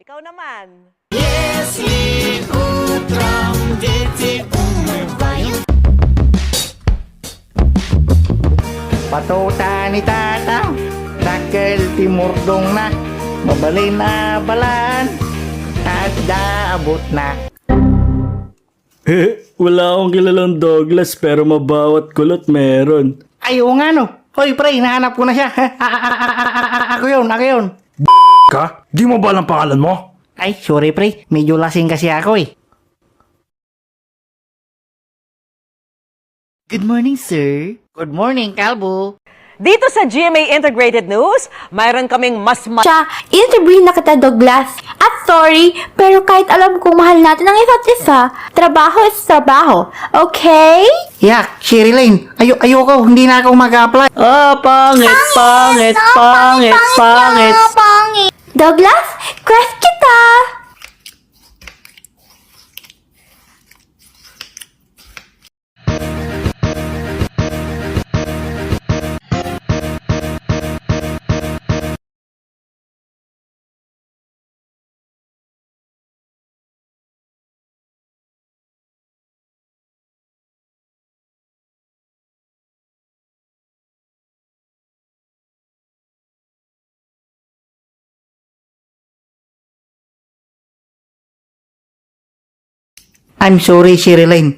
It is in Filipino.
Ikaw naman. Patuta ni tatang, dakil timurdong na, mabalay na balaan, at daabot na. Wala akong kilalang Douglas pero mabawat kulot meron. Ay, oo nga no. Hoy pre, nahanap ko na siya. Ako yun. Ka? Di mo ba alam pangalan mo? Ay, sorry pre, medyo lasing kasi ako eh. Good morning, sir. Good morning, Kalbo. Dito sa GMA Integrated News, mayroon kaming Siya, interview na kita, Douglas. At sorry, pero kahit alam kong mahal natin ang isa't isa, trabaho is trabaho. Okay? Yak, Sherilyn, ayoko, hindi na ako mag-apply. Pangit. Douglas, crush kita! I'm sorry, Sherilyn.